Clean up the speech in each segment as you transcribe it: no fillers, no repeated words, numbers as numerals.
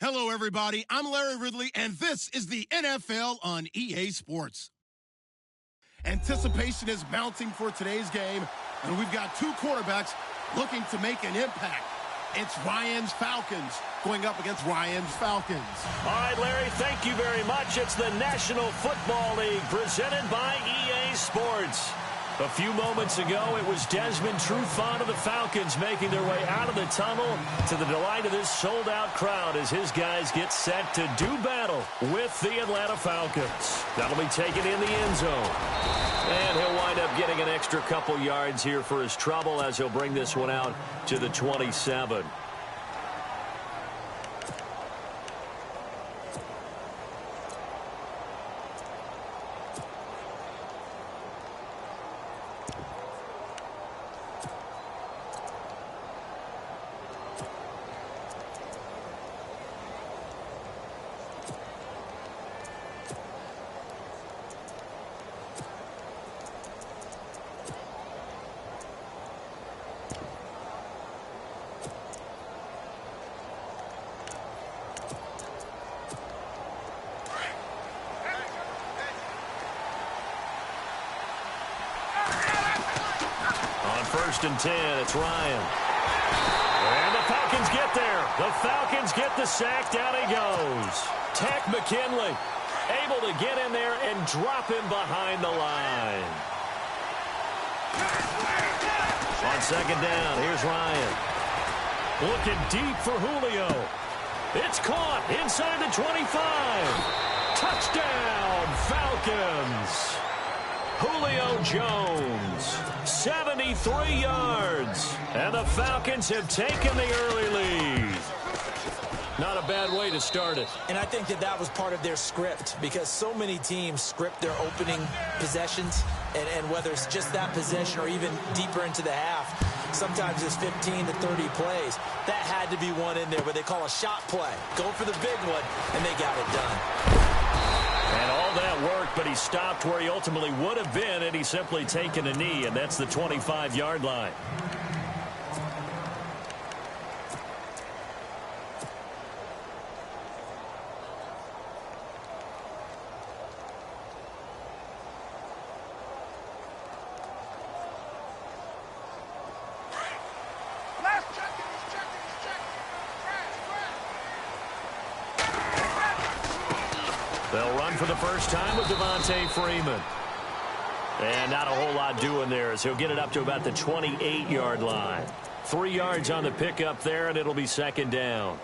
Hello, everybody. I'm Larry Ridley, and this is the NFL on EA Sports. Anticipation is mounting for today's game, and we've got two quarterbacks looking to make an impact. It's Ryan's Falcons going up against Ryan's Falcons. All right, Larry, thank you very much. It's the National Football League presented by EA Sports. A few moments ago, it was Desmond Trufant of the Falcons making their way out of the tunnel to the delight of this sold-out crowd as his guys get set to do battle with the Atlanta Falcons. That'll be taken in the end zone. And he'll wind up getting an extra couple yards here for his trouble as he'll bring this one out to the 27. First and 10, it's Ryan. And the Falcons get there. The Falcons get the sack. Down he goes. Tech McKinley able to get in there and drop him behind the line. On second down, here's Ryan. Looking deep for Julio. It's caught inside the 25. Touchdown, Falcons. Julio Jones, 73 yards. And the Falcons have taken the early lead. Not a bad way to start it. And I think that was part of their script, because so many teams script their opening possessions, and whether it's just that possession or even deeper into the half, sometimes it's 15 to 30 plays. That had to be one in there where they call a shot play. Go for the big one, and they got it done. And all that worked, but he stopped where he ultimately would have been, and he's simply taken a knee, and that's the 25-yard line. They'll run for the first time with Devontae Freeman. And not a whole lot doing there as he'll get it up to about the 28-yard line. 3 yards on the pickup there, and it'll be second down.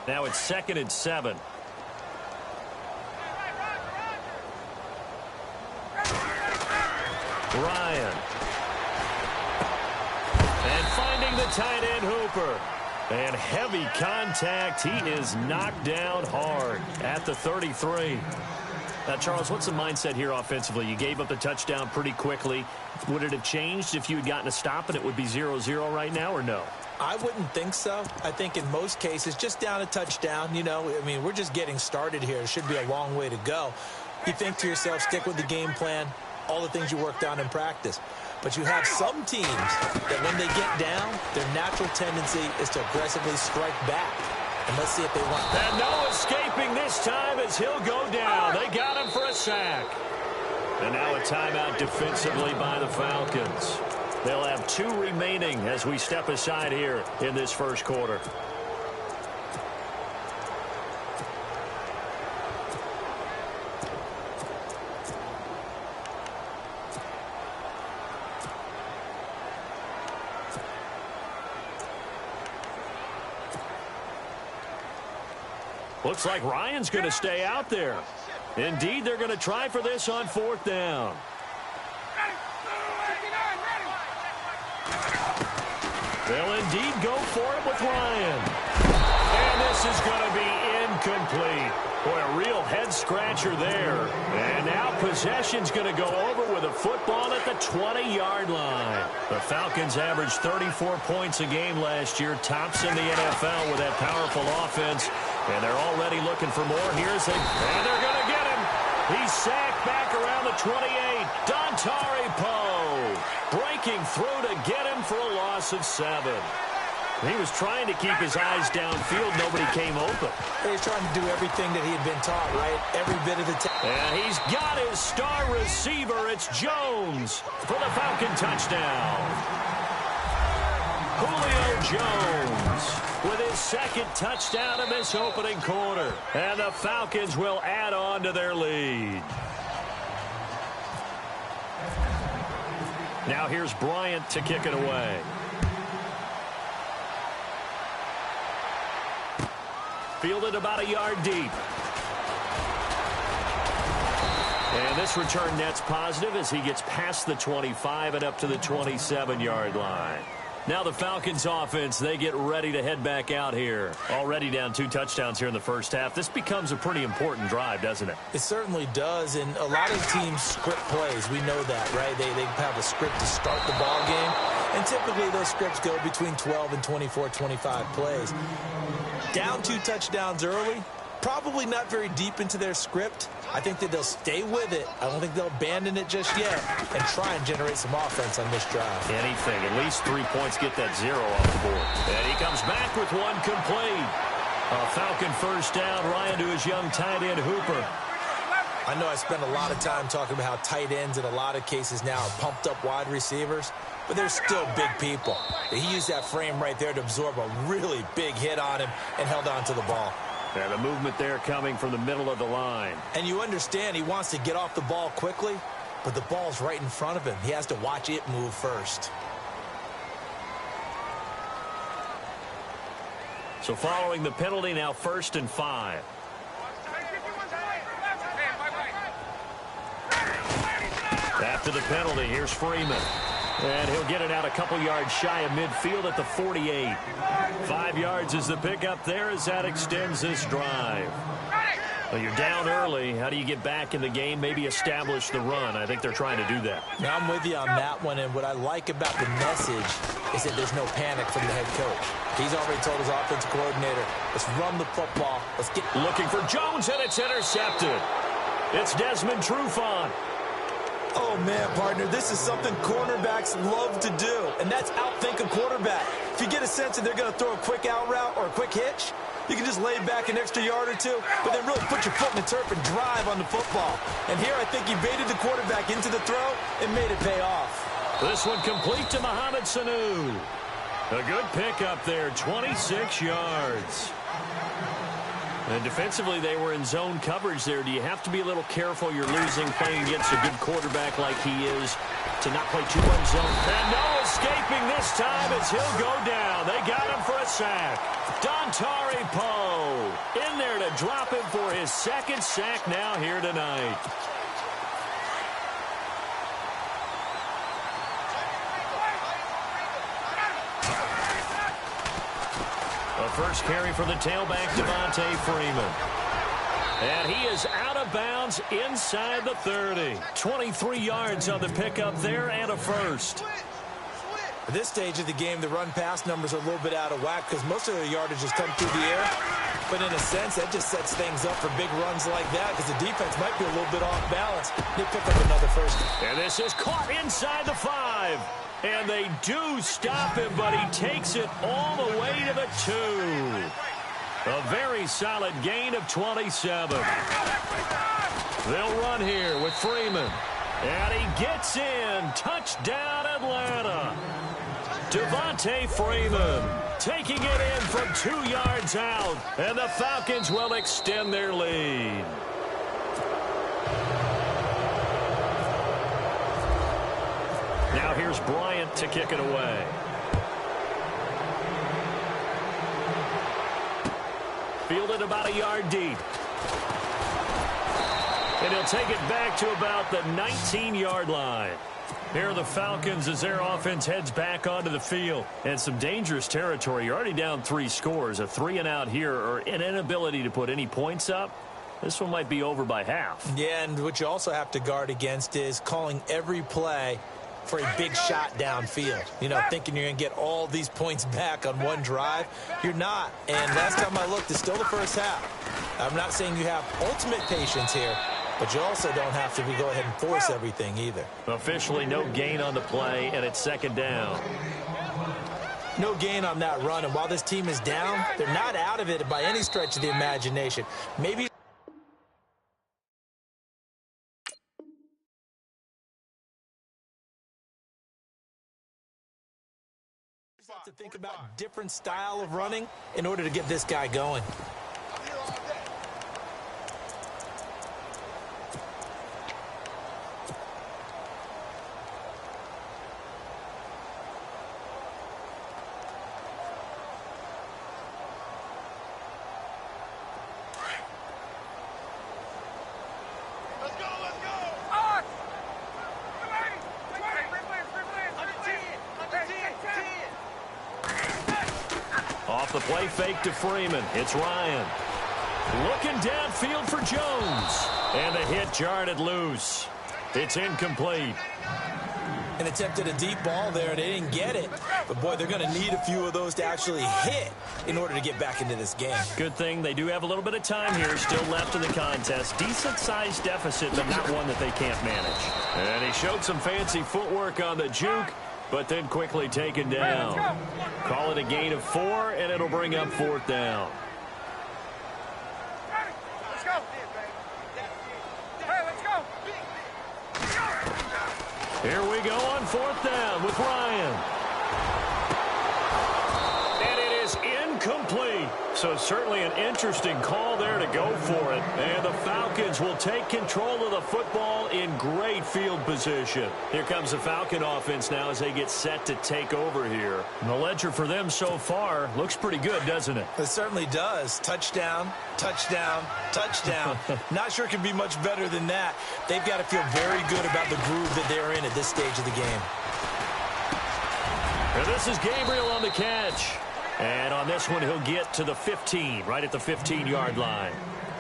Now it's 2nd and 7. Ryan. And finding the tight end Hooper. And heavy contact. He is knocked down hard at the 33. Now, Charles, what's the mindset here offensively? You gave up the touchdown pretty quickly. Would it have changed if you had gotten a stop and it would be 0-0 right now, or no? I wouldn't think so. I think in most cases, just down a touchdown, we're just getting started here. It should be a long way to go. You think to yourself, stick with the game plan, all the things you worked on in practice. But you have some teams that when they get down, their natural tendency is to aggressively strike back. And let's see if they want that. And no escaping this time as he'll go down. They got him for a sack. And now a timeout defensively by the Falcons. They'll have 2 remaining as we step aside here in this first quarter. Looks like Ryan's going to stay out there. Indeed, they're going to try for this on 4th down. They'll indeed go for it with Ryan. And this is going to be incomplete. Boy, a real head-scratcher there. And now possession's going to go over with a football at the 20-yard line. The Falcons averaged 34 points a game last year, tops in the NFL with that powerful offense. And they're already looking for more. And they're going to get him. He's sacked back around the 28. Dontari Poe breaking through to get him for a loss of 7. He was trying to keep his eyes downfield. Nobody came open. He's trying to do everything that he had been taught, right? Every bit of the time. And he's got his star receiver. It's Jones for the Falcon touchdown. Julio Jones with his second touchdown in this opening quarter. And the Falcons will add on to their lead. Now here's Bryant to kick it away. Fielded about a yard deep. And this return net's positive as he gets past the 25 and up to the 27-yard line. Now the Falcons offense, they get ready to head back out here. Already down 2 touchdowns here in the first half. This becomes a pretty important drive, doesn't it? It certainly does, and a lot of teams script plays. We know that, right? They have a script to start the ball game, and typically those scripts go between 12 and 24, 25 plays. Down 2 touchdowns early, probably not very deep into their script. I think that they'll stay with it. I don't think they'll abandon it just yet and try and generate some offense on this drive. Anything. At least 3 points, get that 0 off the board. And he comes back with one complete. A Falcon first down. Ryan to his young tight end, Hooper. I know I spend a lot of time talking about how tight ends in a lot of cases now are pumped up wide receivers, but they're still big people. He used that frame right there to absorb a really big hit on him and held on to the ball. And the movement there coming from the middle of the line. And you understand he wants to get off the ball quickly, but the ball's right in front of him. He has to watch it move first. So following the penalty, now 1st and 5. After the penalty, here's Freeman. And he'll get it out a couple yards shy of midfield at the 48. 5 yards is the pickup there as that extends this drive. Well, you're down early. How do you get back in the game? Maybe establish the run. I think they're trying to do that. Now, I'm with you on that one, and what I like about the message is that there's no panic from the head coach. He's already told his offensive coordinator, let's run the football. Let's get looking for Jones, and it's intercepted. It's Desmond Trufant. Oh, man, partner, this is something cornerbacks love to do, and that's outthink a quarterback. If you get a sense that they're going to throw a quick out route or a quick hitch, you can just lay back an extra yard or 2, but then really put your foot in the turf and drive on the football. And here I think he baited the quarterback into the throw and made it pay off. This one complete to Mohamed Sanu. A good pickup there, 26 yards. And defensively, they were in zone coverage there. Do you have to be a little careful? You're losing playing against a good quarterback like he is to not play too much zone. And no escaping this time as he'll go down. They got him for a sack. Dontari Poe in there to drop him for his 2nd sack now here tonight. First carry for the tailback, Devontae Freeman. And he is out of bounds inside the 30. 23 yards on the pickup there and a first. At this stage of the game, the run-pass numbers are a little bit out of whack because most of their yardage has come through the air. But in a sense, that just sets things up for big runs like that because the defense might be a little bit off balance. They pick up another first. And this is caught inside the 5. And they do stop him, but he takes it all the way to the 2. A very solid gain of 27. They'll run here with Freeman. And he gets in. Touchdown, Atlanta. Devontae Freeman taking it in from 2 yards out. And the Falcons will extend their lead. Now here's Bryant to kick it away. Fielded about a yard deep. And he'll take it back to about the 19-yard line. Here are the Falcons as their offense heads back onto the field. And some dangerous territory. You're already down 3 scores. A 3-and-out here or an inability to put any points up This one might be over by half. Yeah, and what you also have to guard against is calling every play for a big shot downfield. You know, thinking you're going to get all these points back on one drive. You're not. And last time I looked, it's still the first half. I'm not saying you have ultimate patience here, but you also don't have to go ahead and force everything either. Officially no gain on the play, and it's second down. No gain on that run, and while this team is down, they're not out of it by any stretch of the imagination. Maybe to think about different style of running in order to get this guy going. Off the play fake to Freeman. It's Ryan. Looking downfield for Jones. And the hit jarred loose. It's incomplete. And attempted a deep ball there, and they didn't get it. But, boy, they're going to need a few of those to actually hit in order to get back into this game. Good thing they do have a little bit of time here still left in the contest. Decent-sized deficit, but not one that they can't manage. And he showed some fancy footwork on the juke, but then quickly taken down. Call it a gain of 4, and it'll bring up 4th down. Let's go. Hey, let's go. Here we go on 4th down with Ryan. And it is incomplete. So certainly an interesting call there to go for it. And the Falcons will take control of the football in great field position. Here comes the Falcon offense now as they get set to take over here. And the ledger for them so far looks pretty good, doesn't it? It certainly does. Touchdown, touchdown, touchdown. Not sure it can be much better than that. They've got to feel very good about the groove that they're in at this stage of the game. And this is Gabriel on the catch. And on this one, he'll get to the 15, right at the 15-yard line.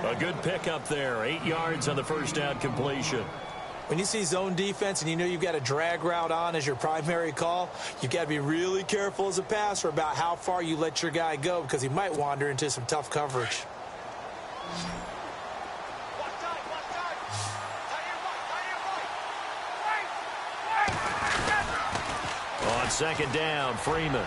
A good pickup there, 8 yards on the first down completion. When you see zone defense and you know you've got a drag route on as your primary call, you've got to be really careful as a passer about how far you let your guy go because he might wander into some tough coverage. On second down, Freeman.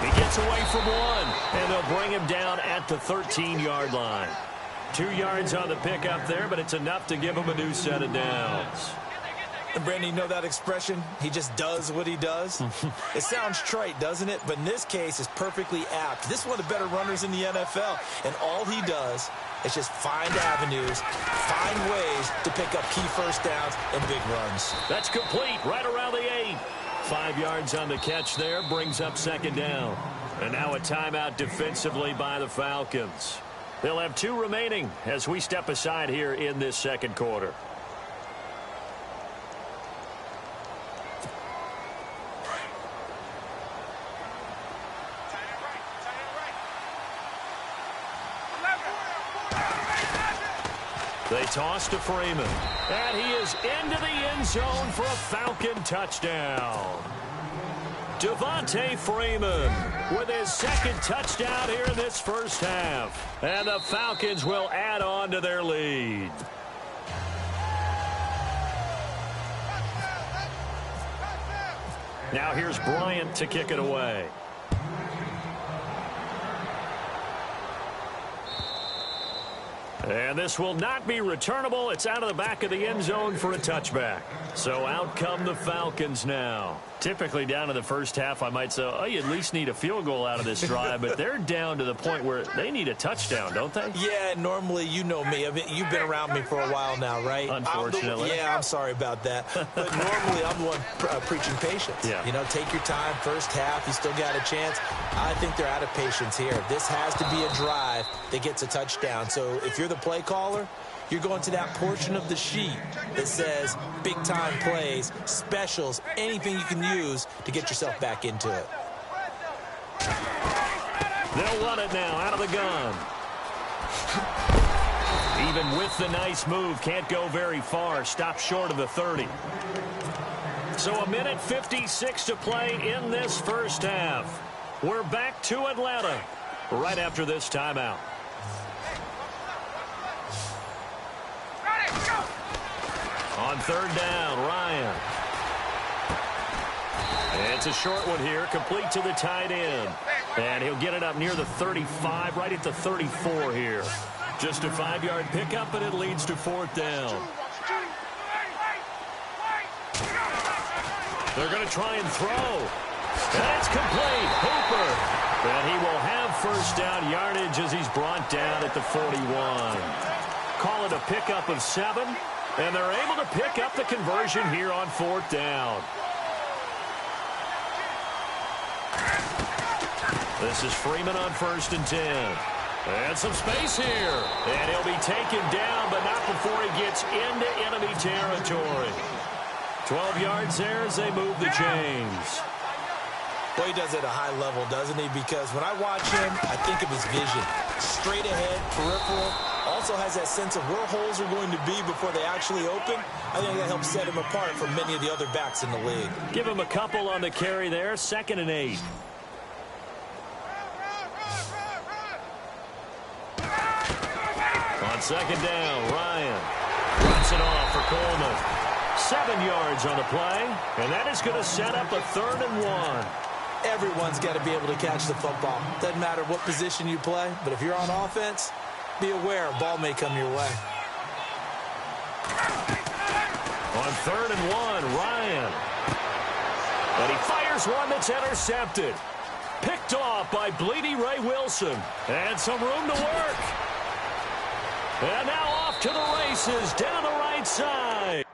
He gets away from one, and they'll bring him down at the 13-yard line. 2 yards on the pickup there, but it's enough to give him a new set of downs. And Brandon, you know that expression? He just does what he does. It sounds trite, doesn't it? But in this case, it's perfectly apt. This is one of the better runners in the NFL, and all he does is just find avenues, find ways to pick up key first downs and big runs. That's complete right around the 8. 5 yards on the catch there, brings up second down. And now a timeout defensively by the Falcons. They'll have 2 remaining as we step aside here in this second quarter. They toss to Freeman. And he is into the end zone for a Falcon touchdown. Devontae Freeman with his second touchdown here in this first half. And the Falcons will add on to their lead. Now here's Bryant to kick it away. And this will not be returnable. It's out of the back of the end zone for a touchback. So out come the Falcons now. Typically down in the first half, I might say, oh, you at least need a field goal out of this drive. But they're down to the point where they need a touchdown, don't they? Yeah, normally, you know me. I mean, you've been around me for a while now, right? Unfortunately. I'm sorry about that. But normally, I'm the one preaching patience. Yeah. You know, take your time. First half, you still got a chance. I think they're out of patience here. This has to be a drive that gets a touchdown. So if you're the play caller, you're going to that portion of the sheet that says big-time plays, specials, anything you can use to get yourself back into it. They'll run it now out of the gun. Even with the nice move, can't go very far. Stopped short of the 30. So a minute 56 to play in this first half. We're back to Atlanta right after this timeout. On third down, Ryan. It's a short one here, complete to the tight end. And he'll get it up near the 35, right at the 34 here. Just a 5-yard pickup, and it leads to fourth down. They're going to try and throw. And it's complete. Hooper. And he will have first down yardage as he's brought down at the 41. Call it a pickup of 7. And they're able to pick up the conversion here on fourth down. This is Freeman on 1st and 10. And some space here. And he'll be taken down, but not before he gets into enemy territory. 12 yards there as they move the chains. Well, he does it at a high level, doesn't he? Because when I watch him, I think of his vision. Straight ahead, peripheral. Also has that sense of where holes are going to be before they actually open. I think that helps set him apart from many of the other backs in the league. Give him a couple on the carry there. 2nd and 8. On 2nd down, Ryan runs it off for Coleman. 7 yards on the play, and that is going to set up a 3rd and 1. Everyone's got to be able to catch the football. Doesn't matter what position you play, but if you're on offense, be aware a ball may come your way. On 3rd and 1, Ryan. And he fires one that's intercepted. Picked off by Bleedy Ray Wilson. And some room to work. And now off to the races down the right side.